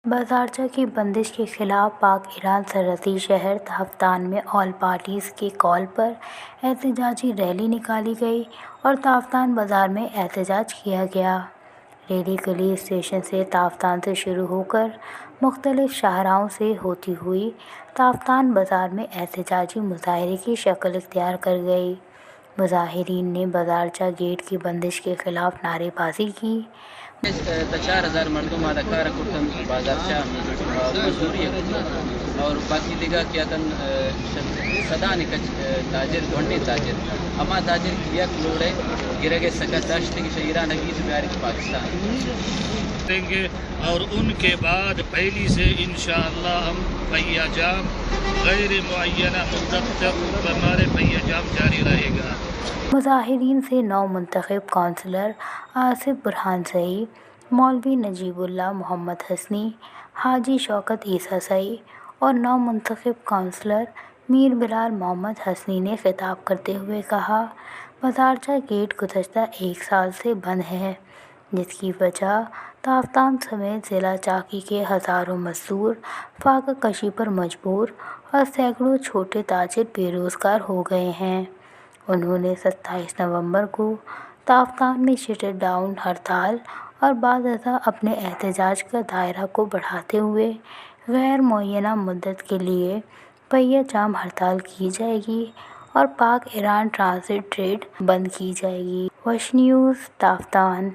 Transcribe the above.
بازارچہ کی بندش کے خلاف پاک ایران سرحدی شہر تافتان میں آل پارٹیز کے کال پر احتجاجی ریلی نکالی گئی اور تافتان بازار میں احتجاج کیا گیا۔ ریلی قلی اسٹیشن سے تافتان سے شروع ہو کر مختلف شاہراہوں سے ہوتی ہوئی تافتان بازار میں احتجاجی مظاہرے کی شکل اختیار کر گئی۔ مظاہرین نے بازارچہ گیٹ کی بندش کے خلاف نعرے بازی کی۔ تا 4000 مردم آدھا کارا کٹن بازارچہ مزدوری اور باقی دیگا کیا تن صدانی کچ تاجر گھنٹے تاجر اما تاجر کیا کلوڑے گرگے سکا داشتے کی ایران حقیق بیارک پاکستان دیں گے اور ان کے بعد پہلی سے انشاءاللہ ہم پہیہ جام غیر معینہ مدت تک ہمارے پہیہ جام جاری رہے گا۔ مظاہرین سے نو منتخب کونسلر آصف برہان سعی، مولوی نجیب اللہ محمد حسنی، حاجی شوکت عیسیٰ سعی اور نو منتخب کونسلر میر بلال محمد حسنی نے خطاب کرتے ہوئے کہا، بازارچہ گیٹ گزشتہ ایک سال سے بند ہے، جس کی وجہ تافتان سمیت ضلع چاکی کے ہزاروں مزدور فاقہ کشی پر مجبور اور سینکڑوں چھوٹے تاجر بے روزگار ہو گئے ہیں۔ انہوں نے 27 نومبر کو تافتان میں شٹر ڈاؤن ہڑتال اور بعد ازاں اپنے احتجاج کا دائرہ کو بڑھاتے ہوئے غیر معینہ مدت کے لیے پہیہ جام ہڑتال کی جائے گی اور پاک ایران ٹرانزٹ ٹریڈ بند کی جائے گی۔ وش نیوز، تافتان۔